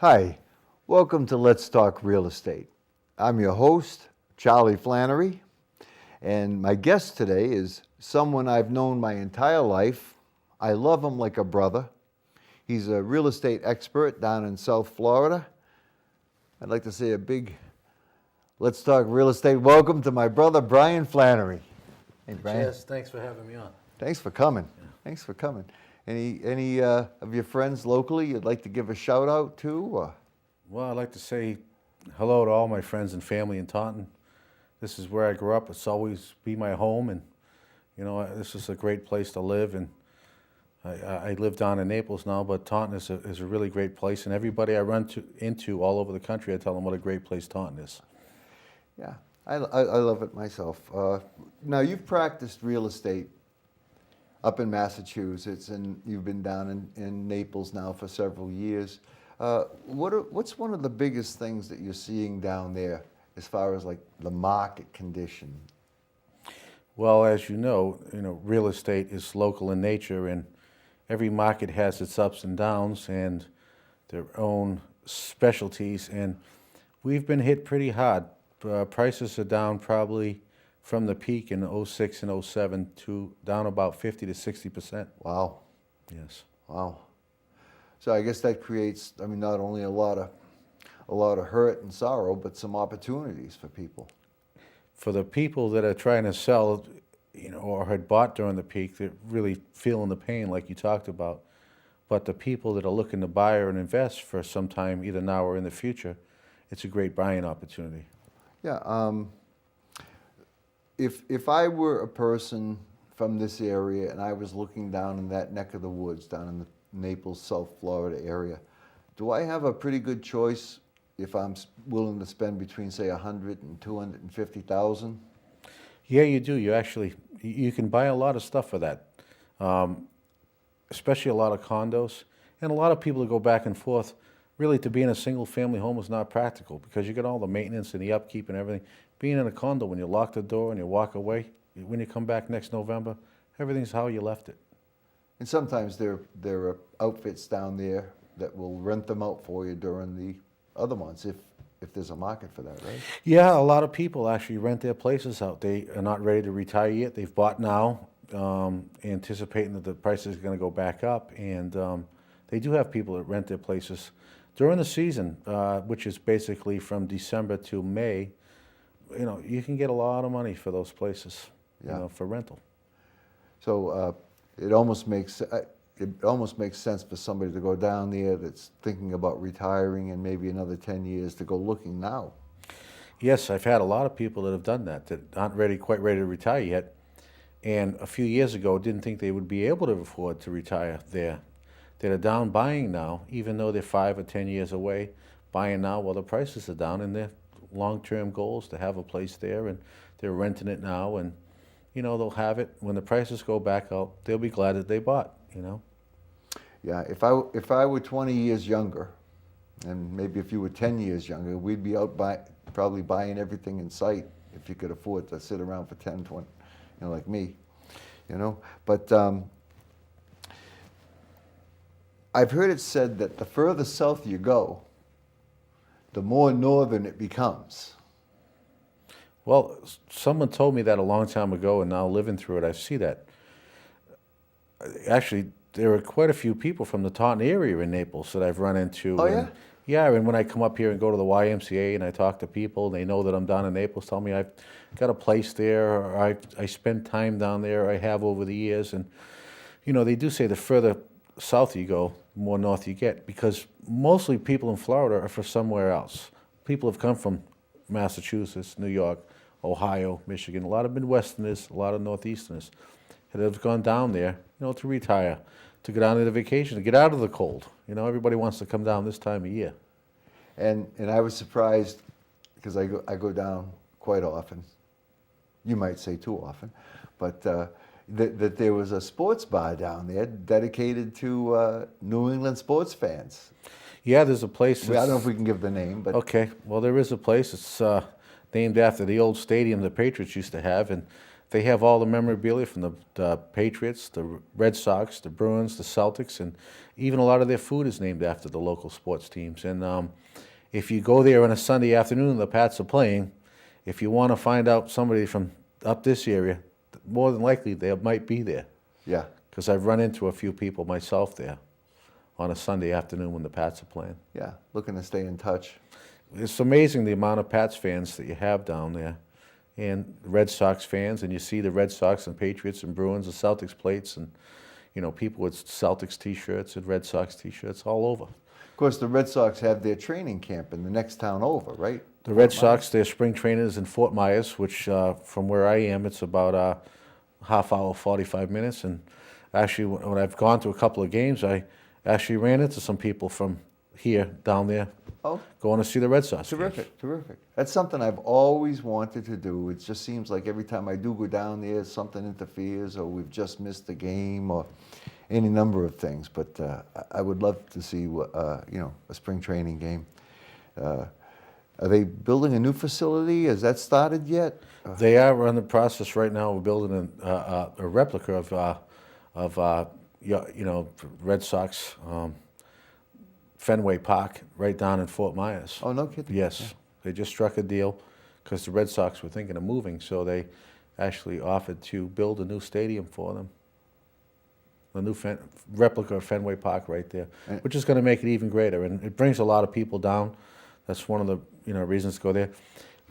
Hi, welcome to Let's Talk Real Estate. I'm your host, Charlie Flannery, and my guest today is someone I've known my entire life. I love him like a brother. He's a real estate expert down in South Florida. I'd like to say a big Let's Talk Real Estate welcome to my brother, Brian Flannery. Hey, Brian. Yes, thanks for having me on. Thanks for coming. Thanks for coming. Any of your friends locally you'd like to give a shout out to? Well, I'd like to say hello to all my friends and family in Taunton. This is where I grew up. It's always be my home, and this is a great place to live. And I live down in Naples now, but Taunton is a really great place. And everybody I run into all over the country, I tell them what a great place Taunton is. Yeah, I love it myself. Now, you've practiced real estate up in Massachusetts, and you've been down in Naples now for several years. What's one of the biggest things that you're seeing down there as far as like the market condition? Well, as you know, real estate is local in nature, and every market has its ups and downs and their own specialties. And we've been hit pretty hard. Prices are down probably from the peak in 06 and 07 to down about 50 to 60%. Wow. Yes. Wow. So I guess that creates, not only a lot of hurt and sorrow, but some opportunities for people. For the people that are trying to sell, or had bought during the peak, they're really feeling the pain like you talked about. But the people that are looking to buy or invest for some time, either now or in the future, it's a great buying opportunity. Yeah. If I were a person from this area and I was looking down in that neck of the woods, down in the Naples, South Florida area, do I have a pretty good choice if I'm willing to spend between, say, $100,000 and $250,000? Yeah, you do. You can buy a lot of stuff for that, especially a lot of condos. And a lot of people that go back and forth, really to be in a single-family home is not practical because you get all the maintenance and the upkeep and everything. Being in a condo, when you lock the door and you walk away, when you come back next November, everything's how you left it. And sometimes there are outfits down there that will rent them out for you during the other months if there's a market for that, right? Yeah, a lot of people actually rent their places out. They are not ready to retire yet. They've bought now, anticipating that the price is going to go back up. And they do have people that rent their places during the season, which is basically from December to May. You can get a lot of money for those places, for rental. So it almost makes sense for somebody to go down there that's thinking about retiring and maybe another 10 years to go looking now. Yes, I've had a lot of people that have done that aren't quite ready to retire yet, and a few years ago didn't think they would be able to afford to retire there. They're down buying now, even though they're 5 or 10 years away, buying now while the prices are down, and their long-term goals to have a place there, and they're renting it now, and they'll have it when the prices go back out. They'll be glad that they bought. Yeah, if I were 20 years younger, and maybe if you were 10 years younger, we'd be out probably buying everything in sight if you could afford to sit around for 10, 20, like me, But I've heard it said that the further south you go, the more northern it becomes. Well, someone told me that a long time ago, and now living through it, I see that. Actually, there are quite a few people from the Taunton area in Naples that I've run into. Oh, yeah? Yeah, and when I come up here and go to the YMCA and I talk to people, they know that I'm down in Naples, tell me I've got a place there, or I spend time down there, I have over the years. And, they do say the further south you go, the more north you get, because mostly people in Florida are from somewhere else. People have come from Massachusetts, New York, Ohio, Michigan, a lot of Midwesterners, a lot of Northeasterners that have gone down there, to retire, to go down on a vacation, to get out of the cold. Everybody wants to come down this time of year. And I was surprised because I go down quite often. You might say too often, but that there was a sports bar down there dedicated to New England sports fans. Yeah, there's a place. I don't know if we can give the name, but okay. Well, there is a place. It's named after the old stadium the Patriots used to have, and they have all the memorabilia from the Patriots, the Red Sox, the Bruins, the Celtics, and even a lot of their food is named after the local sports teams. And if you go there on a Sunday afternoon and the Pats are playing, if you want to find out somebody from up this area, more than likely they might be there. Yeah. Because I've run into a few people myself there on a Sunday afternoon when the Pats are playing. Yeah, looking to stay in touch. It's amazing the amount of Pats fans that you have down there, and Red Sox fans, and you see the Red Sox and Patriots and Bruins and Celtics plates, and people with Celtics T-shirts and Red Sox T-shirts all over. Of course, the Red Sox have their training camp in the next town over, right? The Red Sox, their spring training is in Fort Myers, which from where I am, it's about a half hour, 45 minutes. And actually, when I've gone to a couple of games, I actually ran into some people from here, down there, going to see the Red Sox. Terrific, terrific. That's something I've always wanted to do. It just seems like every time I do go down there, something interferes, or we've just missed the game, or any number of things. But I would love to see, a spring training game. Are they building a new facility? Has that started yet? They are in the process right now. We're building a replica of Red Sox Fenway Park right down in Fort Myers. Oh, no kidding. Yes, Yeah. They just struck a deal because the Red Sox were thinking of moving, so they actually offered to build a new stadium for them. A new replica of Fenway Park right there, which is going to make it even greater, and it brings a lot of people down. That's one of the reasons to go there.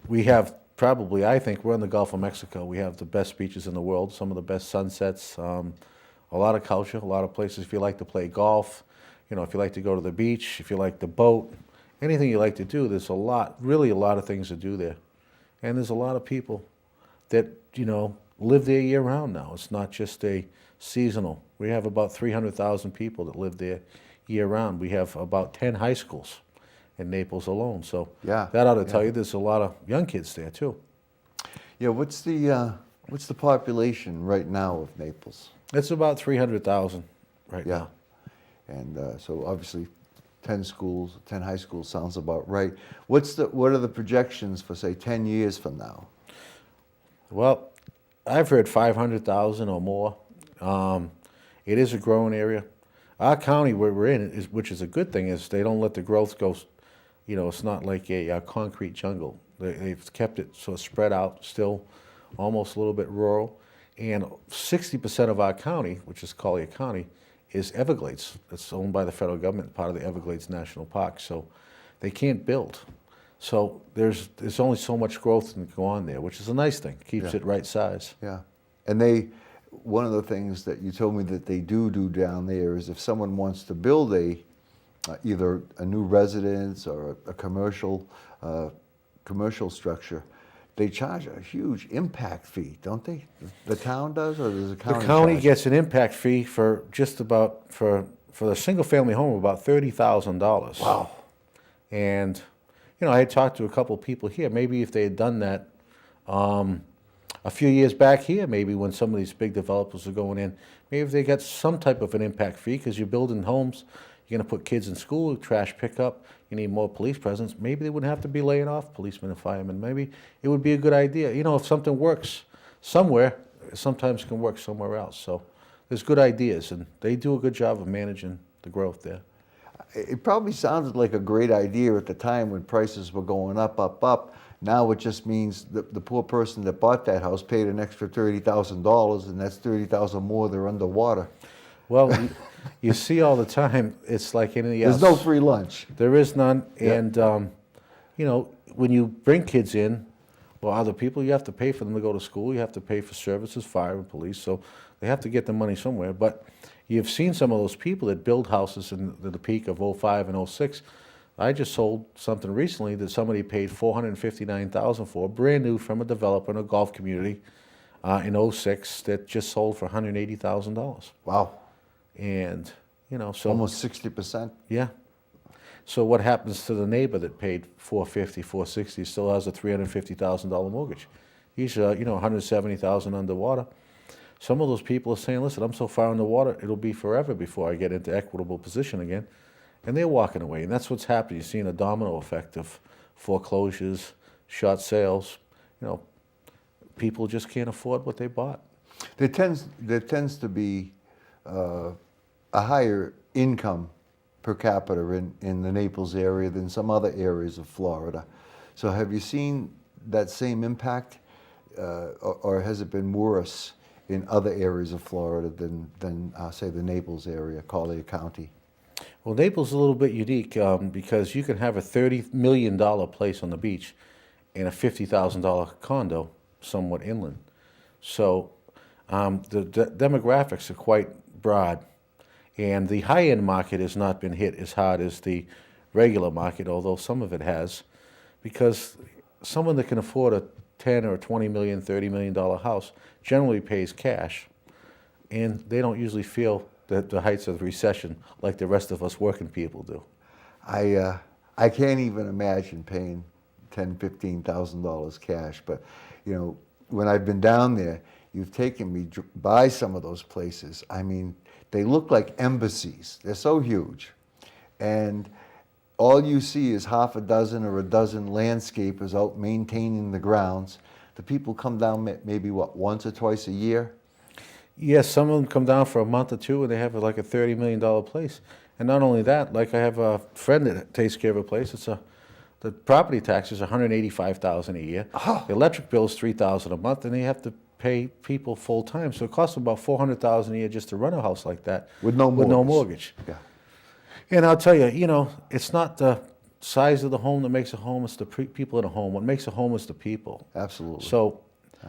We have probably, I think, we're in the Gulf of Mexico. We have the best beaches in the world, some of the best sunsets, a lot of culture, a lot of places. If you like to play golf, if you like to go to the beach, if you like to boat, anything you like to do, there's really a lot of things to do there. And there's a lot of people that, live there year round now. It's not just a seasonal. We have about 300,000 people that live there year round. We have about 10 high schools in Naples alone. So that ought to tell you there's a lot of young kids there too. Yeah, what's the population right now of Naples? It's about 300,000 right now. And so obviously 10 schools, 10 high schools sounds about right. What are the projections for, say, 10 years from now? Well, I've heard 500,000 or more. It is a growing area. Our county where we're in, which is a good thing, is they don't let the growth go, it's not like a concrete jungle. They've kept it sort of spread out, still almost a little bit rural. And 60% of our county, which is Collier County, is Everglades. It's owned by the federal government, part of the Everglades National Park. So they can't build. So there's only so much growth that can go on there, which is a nice thing. Keeps it right size. Yeah. And one of the things that you told me that they do down there is if someone wants to build either a new residence or a commercial structure, they charge a huge impact fee, don't they? The town does, or does the county? The county charge? gets an impact fee for just about for a single family home of about $30,000. Wow. And I had talked to a couple of people here. Maybe if they had done that a few years back here, maybe when some of these big developers are going in, maybe if they got some type of an impact fee, because you're building homes, you're going to put kids in school, trash pickup, you need more police presence. Maybe they wouldn't have to be laying off policemen and firemen. Maybe it would be a good idea. If something works somewhere, it sometimes can work somewhere else. So there's good ideas, and they do a good job of managing the growth there. It probably sounded like a great idea at the time when prices were going up. Now it just means the poor person that bought that house paid an extra $30,000, and that's $30,000 more they're underwater. Well, you see all the time, it's like anything else. There's no free lunch. There is none. Yeah. And, when you bring kids in, or other people, you have to pay for them to go to school. You have to pay for services, fire and police. So they have to get the money somewhere. But you've seen some of those people that build houses in the peak of 05 and 06. I just sold something recently that somebody paid $459,000 for, brand new from a developer in a golf community in 06 that just sold for $180,000. Wow. And, so. Almost 60%. Yeah. So what happens to the neighbor that paid $450,000, $460,000, still has a $350,000 mortgage? He's, $170,000 underwater. Some of those people are saying, listen, I'm so far underwater, it'll be forever before I get into equitable position again. And they're walking away. And that's what's happening. You're seeing a domino effect of foreclosures, short sales. people just can't afford what they bought. There tends to be a higher income per capita in the Naples area than some other areas of Florida. So have you seen that same impact, or has it been worse in other areas of Florida than say, the Naples area, Collier County? Well, Naples is a little bit unique because you can have a $30 million place on the beach and a $50,000 condo somewhat inland. So the demographics are quite broad. And the high-end market has not been hit as hard as the regular market, although some of it has, because someone that can afford a $10 or $20 million, $30 million house generally pays cash, and they don't usually feel the heights of the recession like the rest of us working people do. I can't even imagine paying $10,000, $15,000 cash, but you know, when I've been down there, you've taken me by some of those places. I mean, they look like embassies. They're so huge. And all you see is half a dozen or a dozen landscapers out maintaining the grounds. The people come down maybe, what, once or twice a year? Yes, some of them come down for a month or two and they have like a $30 million place. And not only that, like I have a friend that takes care of a place. The property tax is $185,000 a year. Oh. The electric bill is $3,000 a month, and they have to pay people full time. So it costs them about $400,000 a year just to run a house like that with no mortgage. Yeah. And I'll tell you, you know, it's not the size of the home that makes a home; it's the people in a home. What makes a home is the people. Absolutely. So,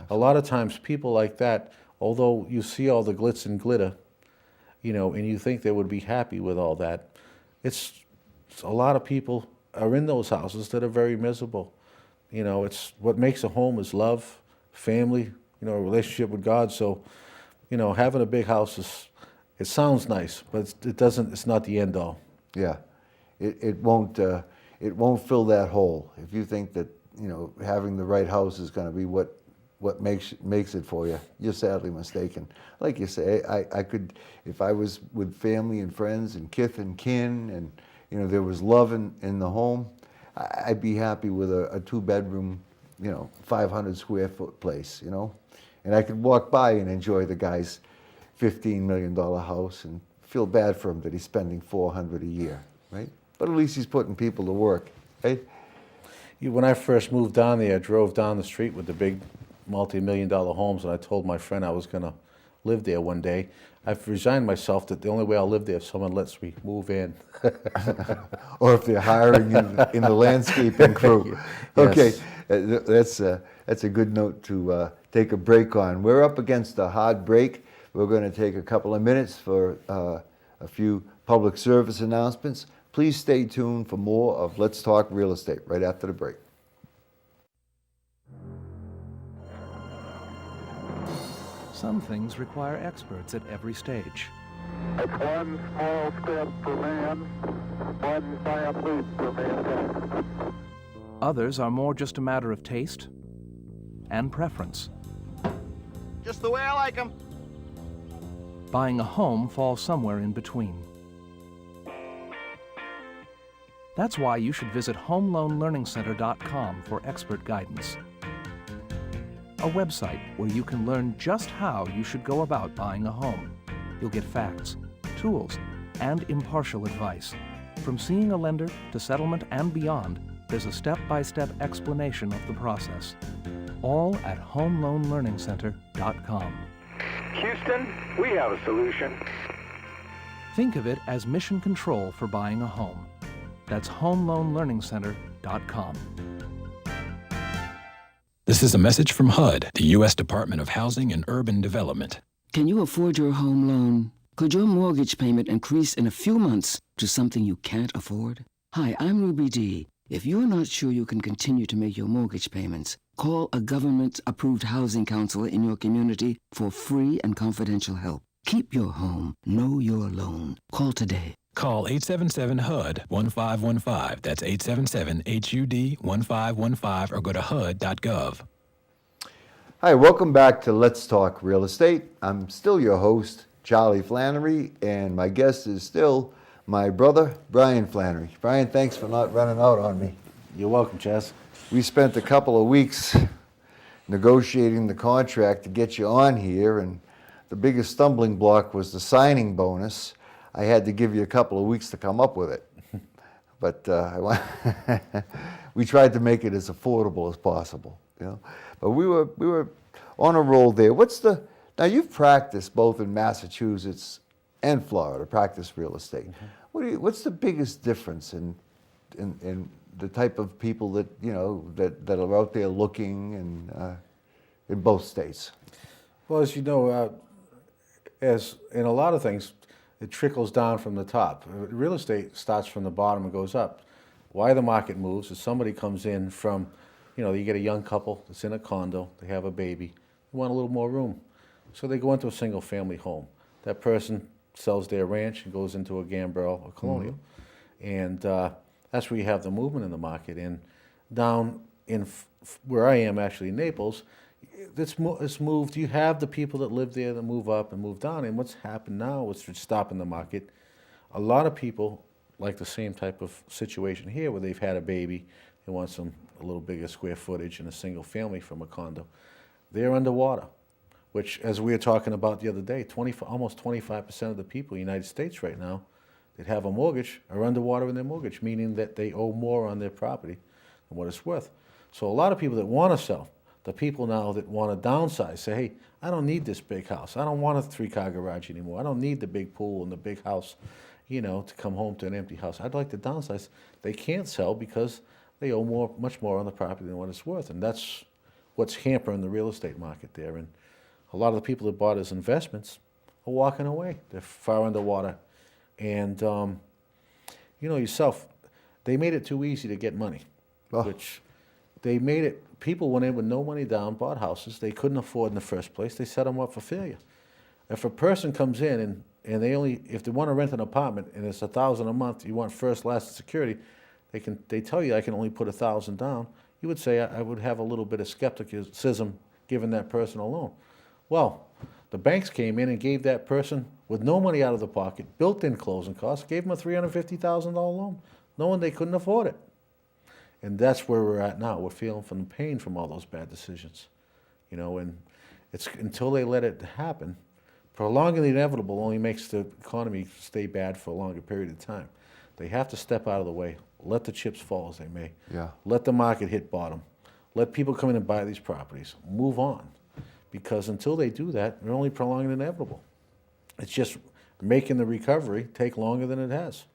a lot of times, people like that, although you see all the glitz and glitter, you know, and you think they would be happy with all that, it's a lot of people are in those houses that are very miserable. You know, it's what makes a home is love, family, you know, a relationship with God. So, you know, having a big house it sounds nice, but it doesn't. It's not the end all. Yeah, it won't fill that hole. If you think that, you know, having the right house is going to be what makes it for you, you're sadly mistaken. Like you say, I could, if I was with family and friends and kith and kin, and you know, there was love in the home, I'd be happy with a 2-bedroom, you know, 500 square foot place, you know, and I could walk by and enjoy the guy's $15 million house and feel bad for him that he's spending $400 a year, right? But at least he's putting people to work, right? When I first moved down there, I drove down the street with the big multi-million-dollar homes, and I told my friend I was going to live there one day. I've resigned myself that the only way I'll live there is if someone lets me move in. Or if they're hiring you in the landscaping crew. Yes. Okay, that's a good note to take a break on. We're up against a hard break. We're going to take a couple of minutes for a few public service announcements. Please stay tuned for more of Let's Talk Real Estate right after the break. Some things require experts at every stage. It's one small step for man, one giant leap for mankind. Others are more just a matter of taste and preference. Just the way I like them. Buying a home falls somewhere in between. That's why you should visit HomeLoanLearningCenter.com for expert guidance. A website where you can learn just how you should go about buying a home. You'll get facts, tools, and impartial advice. From seeing a lender to settlement and beyond, there's a step-by-step explanation of the process. All at HomeLoanLearningCenter.com. Houston, we have a solution. Think of it as mission control for buying a home. That's HomeLoanLearningCenter.com. This is a message from HUD, the U.S. Department of Housing and Urban Development. Can you afford your home loan? Could your mortgage payment increase in a few months to something you can't afford? Hi, I'm Ruby D. If you're not sure you can continue to make your mortgage payments, call a government-approved housing counselor in your community for free and confidential help. Keep your home. Know your loan. Call today. Call 877-HUD-1515. That's 877-HUD-1515 or go to HUD.gov. Hi, welcome back to Let's Talk Real Estate. I'm still your host, Charlie Flannery, and my guest is still my brother, Brian Flannery. Brian, thanks for not running out on me. You're welcome, Chaz. We spent a couple of weeks negotiating the contract to get you on here, and the biggest stumbling block was the signing bonus. I had to give you a couple of weeks to come up with it. But we tried to make it as affordable as possible, you know. But we were on a roll there. Now you've practiced both in Massachusetts and Florida, practiced real estate. What's the biggest difference in the type of people that you know that are out there looking and in both states? Well, as you know, as in a lot of things, it trickles down from the top. Real estate starts from the bottom and goes up. Why the market moves is somebody comes in from, you know, you get a young couple that's in a condo, they have a baby, they want a little more room. So they go into a single family home. That person sells their ranch and goes into a gambrel or colonial. And that's where you have the movement in the market. And down in where I am, actually, Naples, it's moved. You have the people that live there that move up and move down. And what's happened now, what's stopping the market, a lot of people like the same type of situation here where they've had a baby, they want a little bigger square footage in a single family from a condo. They're underwater, which, as we were talking about the other day, almost 25% of the people in the United States right now that have a mortgage are underwater in their mortgage, meaning that they owe more on their property than what it's worth. So a lot of people that want to sell, the people now that want to downsize, say, hey, I don't need this big house. I don't want a 3-car garage anymore. I don't need the big pool and the big house, you know, to come home to an empty house. I'd like to downsize. They can't sell because they owe much more on the property than what it's worth. And that's what's hampering the real estate market there. And a lot of the people that bought as investments are walking away. They're far underwater. And, you know yourself, they made it too easy to get money, which they made it. People went in with no money down, bought houses they couldn't afford in the first place. They set them up for failure. If a person comes in and if they want to rent an apartment and it's $1,000 a month, you want first, last, and security, they tell you I can only put $1,000 down. You would say I would have a little bit of skepticism given that person a loan. Well, the banks came in and gave that person with no money out of the pocket, built-in closing costs, gave them a $350,000 loan, knowing they couldn't afford it. And that's where we're at now. We're feeling from the pain from all those bad decisions, you know. And it's until they let it happen. Prolonging the inevitable only makes the economy stay bad for a longer period of time. They have to step out of the way, let the chips fall as they may. Yeah. Let the market hit bottom. Let people come in and buy these properties. Move on. Because until they do that, they're only prolonging the inevitable. It's just making the recovery take longer than it has.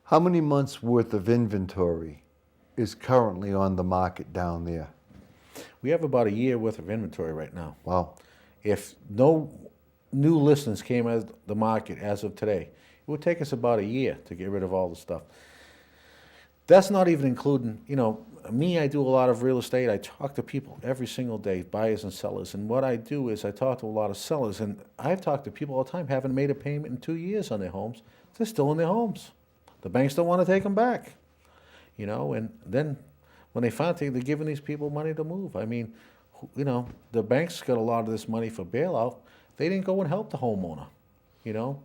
How many months worth of inventory is currently on the market down there? We have about a year worth of inventory right now. Wow. If no new listings came out of the market as of today, it would take us about a year to get rid of all the stuff. That's not even including, you know, me, I do a lot of real estate. I talk to people every single day, buyers and sellers. And what I do is I talk to a lot of sellers. And I've talked to people all the time, haven't made a payment in 2 years on their homes. They're still in their homes. The banks don't want to take them back, you know. And then when they finally they're giving these people money to move. I mean, you know, the banks got a lot of this money for bailout. They didn't go and help the homeowner, you know.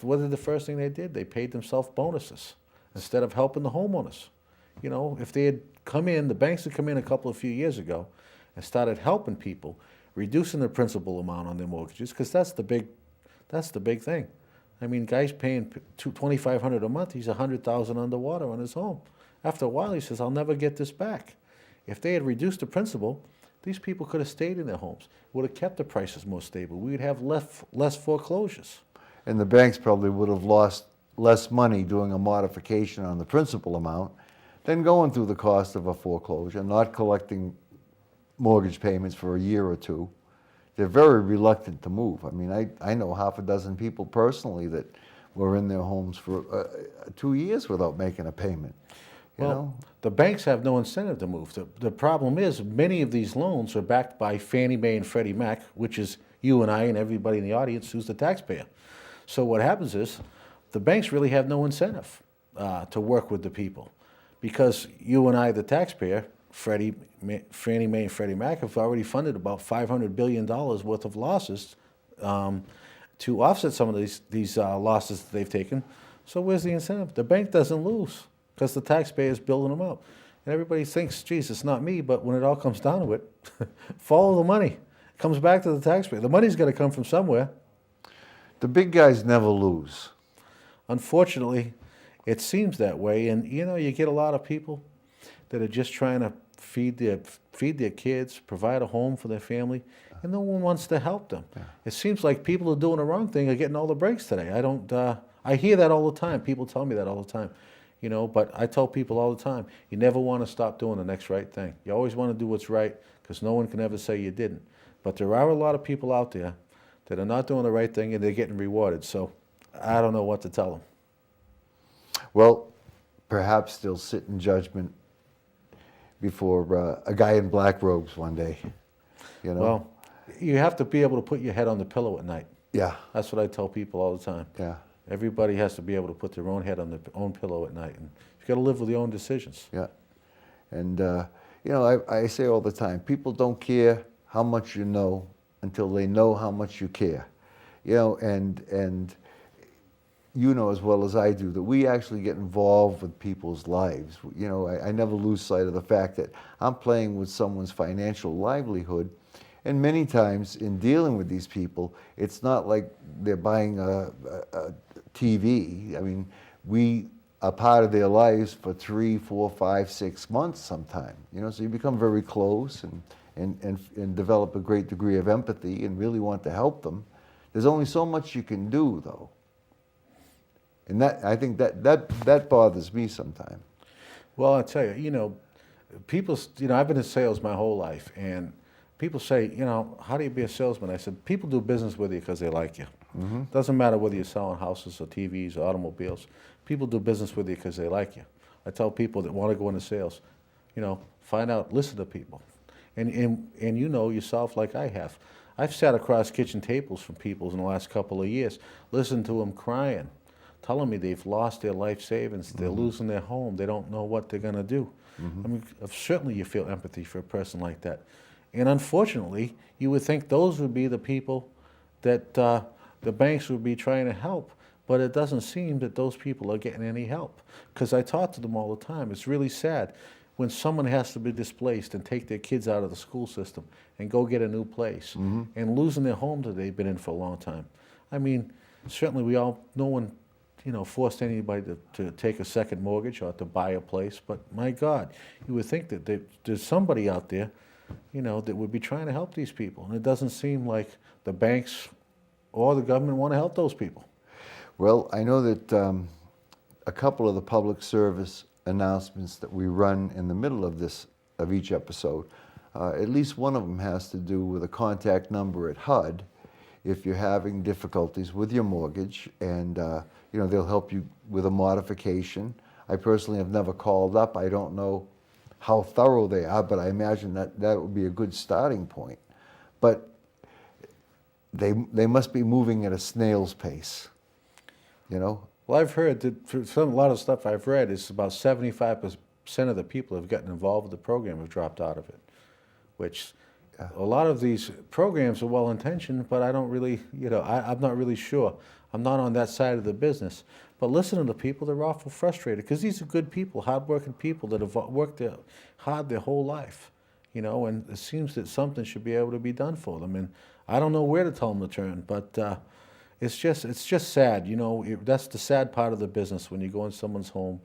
What did the first thing they did? They paid themselves bonuses instead of helping the homeowners. You know, if they had come in, the banks had come in a few years ago and started helping people, reducing the principal amount on their mortgages, because that's the big thing. I mean, guy's paying $2,500 a month. He's $100,000 underwater on his home. After a while, he says, "I'll never get this back." If they had reduced the principal, these people could have stayed in their homes. Would have kept the prices more stable. We would have less foreclosures. And the banks probably would have lost less money doing a modification on the principal amount than going through the cost of a foreclosure, not collecting mortgage payments for a year or two. They're very reluctant to move. I mean, I know half a dozen people personally that were in their homes for 2 years without making a payment. You know? The banks have no incentive to move. The problem is many of these loans are backed by Fannie Mae and Freddie Mac, which is you and I and everybody in the audience who's the taxpayer. So what happens is the banks really have no incentive to work with the people, because you and I, the taxpayer, Fannie Mae and Freddie Mac have already funded about $500 billion worth of losses to offset some of these losses that they've taken. So where's the incentive? The bank doesn't lose because the taxpayer is building them out. And everybody thinks, geez, it's not me, but when it all comes down to it, follow the money. It comes back to the taxpayer. The money's got to come from somewhere. The big guys never lose. Unfortunately, it seems that way. And, you know, you get a lot of people that are just trying to feed their kids, provide a home for their family, and no one wants to help them. Yeah. It seems like people who are doing the wrong thing are getting all the breaks today. I hear that all the time. People tell me that all the time. You know, but I tell people all the time, you never want to stop doing the next right thing. You always want to do what's right, because no one can ever say you didn't. But there are a lot of people out there that are not doing the right thing and they're getting rewarded. So I don't know what to tell them. Well, perhaps they'll sit in judgment before a guy in black robes one day. You know? Well, you have to be able to put your head on the pillow at night. Yeah. That's what I tell people all the time. Yeah. Everybody has to be able to put their own head on their own pillow at night, and you've got to live with your own decisions. Yeah, and you know, I say all the time, people don't care how much you know until they know how much you care. You know, and you know as well as I do that we actually get involved with people's lives. You know, I never lose sight of the fact that I'm playing with someone's financial livelihood. And many times in dealing with these people, it's not like they're buying a TV. I mean, we are part of their lives for 3, 4, 5, 6 months sometime. You know, so you become very close and develop a great degree of empathy and really want to help them. There's only so much you can do, though. And that, I think that bothers me sometimes. Well, I tell you, you know, people, you know, I've been in sales my whole life, and people say, you know, how do you be a salesman? I said, people do business with you because they like you. Mm-hmm. Doesn't matter whether you're selling houses or TVs or automobiles. People do business with you because they like you. I tell people that want to go into sales, you know, find out, listen to people. And you know yourself like I have. I've sat across kitchen tables from people in the last couple of years, listened to them crying, telling me they've lost their life savings, they're losing their home, they don't know what they're going to do. Mm-hmm. I mean, certainly you feel empathy for a person like that. And unfortunately, you would think those would be the people that the banks would be trying to help, but it doesn't seem that those people are getting any help. Because I talk to them all the time. It's really sad when someone has to be displaced and take their kids out of the school system and go get a new place, mm-hmm. and losing their home that they've been in for a long time. I mean, certainly no one, you know, forced anybody to take a second mortgage or to buy a place, but my God, you would think that there's somebody out there, you know, that would be trying to help these people. And it doesn't seem like the banks or the government want to help those people. Well, I know that a couple of the public service announcements that we run in the middle of each episode, at least one of them has to do with a contact number at HUD if you're having difficulties with your mortgage, and you know, they'll help you with a modification. I personally have never called up. I don't know how thorough they are, but I imagine that would be a good starting point. But they must be moving at a snail's pace, you know? Well, I've heard that a lot of stuff I've read is about 75% of the people who have gotten involved with the program have dropped out of it, which a lot of these programs are well-intentioned, but I don't really, you know, I'm not really sure. I'm not on that side of the business. But listening to people, they're awful frustrated because these are good people, hard-working people that have worked hard their whole life, you know, and it seems that something should be able to be done for them. And I don't know where to tell them to turn, but it's just sad, you know. That's the sad part of the business when you go in someone's home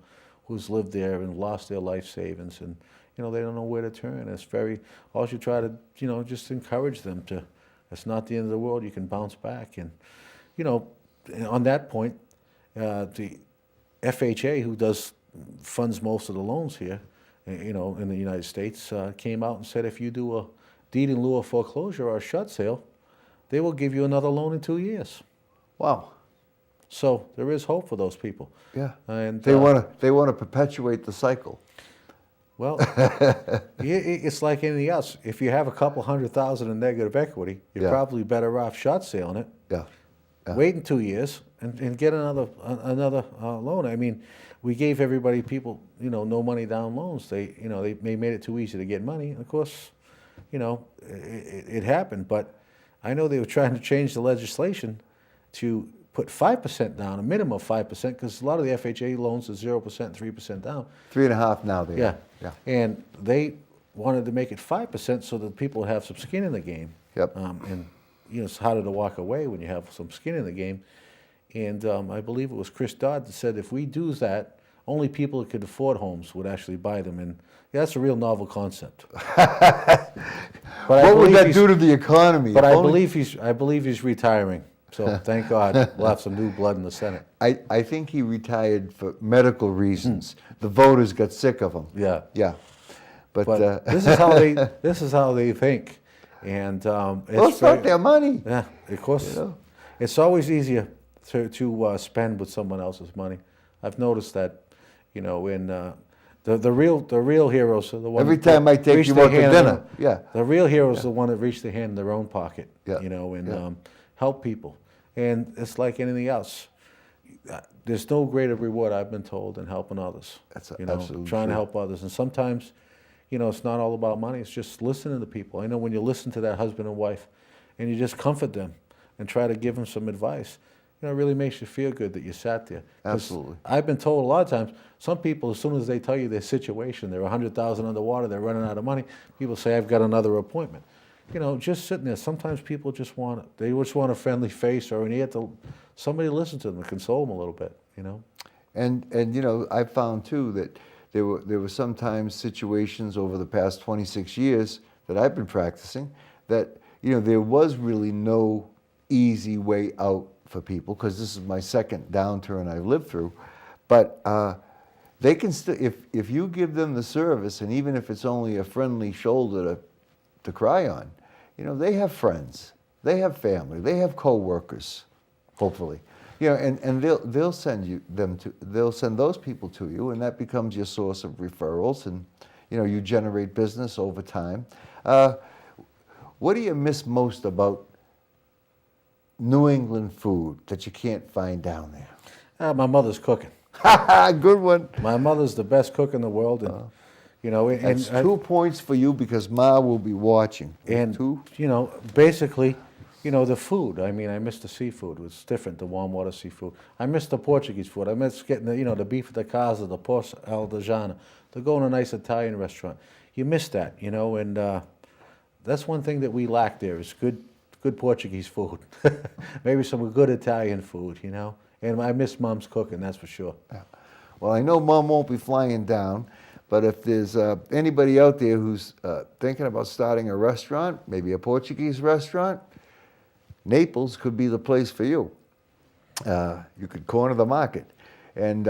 who's lived there and lost their life savings, and you know, they don't know where to turn. It's all you try to, you know, just encourage them to, it's not the end of the world, you can bounce back. And, you know, on that point, the FHA, who funds most of the loans here, you know, in the United States, came out and said if you do a deed in lieu of foreclosure or a shut sale, they will give you another loan in 2 years. Wow. So there is hope for those people. Yeah. And they want to perpetuate the cycle. Well, it's like anything else. If you have a couple $100,000 in negative equity, you're probably better off short selling it. Yeah. Waiting 2 years and get another loan. I mean, we gave people, you know, no money down loans. They made it too easy to get money. And of course, you know, it happened. But I know they were trying to change the legislation to put 5% down, a minimum of 5%, because a lot of the FHA loans are 0%, 3% down. 3.5 now there. Yeah. Yeah. And they wanted to make it 5% so that people would have some skin in the game. Yep. And it's harder to walk away when you have some skin in the game. And I believe it was Chris Dodd that said if we do that, only people that could afford homes would actually buy them. And that's a real novel concept. What would that do to the economy? But If I only- believe he's retiring. So thank God we'll have some new blood in the Senate. I think he retired for medical reasons. The voters got sick of him. Yeah. Yeah. But, But this is how they think. And well, it's not their money. Yeah, of course. You know? It's always easier to spend with someone else's money. I've noticed that, in the real heroes are the ones. Every time I take you out to dinner, yeah. The real heroes are the one that reach their hand in their own pocket. Yeah. And help people. And it's like anything else. There's no greater reward, I've been told, than helping others. That's trying absolutely true. to help others. And sometimes, it's not all about money. It's just listening to people. I know when you listen to that husband and wife, and you just comfort them and try to give them some advice, it really makes you feel good that you sat there. 'Cause Absolutely. I've been told a lot of times, some people, as soon as they tell you their situation, they're 100,000 underwater, they're running out of money, people say, I've got another appointment. Just sitting there, sometimes people just want a friendly face or an ear to somebody to listen to them and console them a little bit, And I found too that there were sometimes situations over the past 26 years that I've been practicing that there was really no easy way out for people, because this is my second downturn I've lived through. But they can still, if you give them the service, and even if it's only a friendly shoulder to cry on, they have friends, they have family, they have coworkers, hopefully. And they'll send those people to you, and that becomes your source of referrals, and you generate business over time. What do you miss most about New England food that you can't find down there? My mother's cooking. Good one. My mother's the best cook in the world, and That's 2 points for you, because Ma will be watching. And two. Basically, the food. I mean, I miss the seafood. It's different, the warm water seafood. I miss the Portuguese food. I miss getting the beef at the casa, the pork al dejana, to go in a nice Italian restaurant. You miss that, and that's one thing that we lack there is good Portuguese food. Maybe some good Italian food, And I miss Mom's cooking, that's for sure. Yeah. Well, I know Mom won't be flying down, but if there's anybody out there who's thinking about starting a restaurant, maybe a Portuguese restaurant, Naples could be the place for you. You could corner the market. And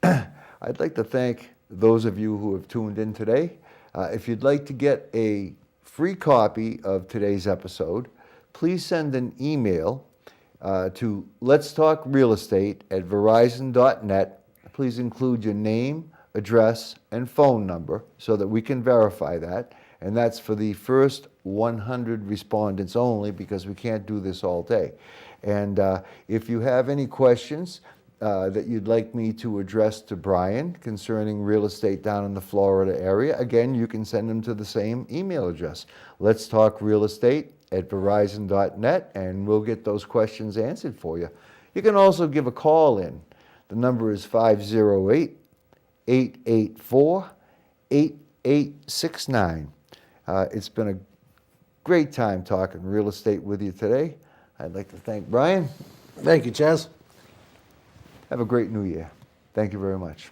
I'd like to thank those of you who have tuned in today. If you'd like to get a free copy of today's episode, please send an email to letstalkrealestate@verizon.net. Please include your name, address, and phone number so that we can verify that. And that's for the first 100 respondents only, because we can't do this all day. And if you have any questions that you'd like me to address to Brian concerning real estate down in the Florida area, again, you can send them to the same email address, letstalkrealestate@verizon.net, and we'll get those questions answered for you. You can also give a call in. The number is 508-884-8869. It's been a great time talking real estate with you today. I'd like to thank Brian. Thank you, Chaz. Have a great new year. Thank you very much.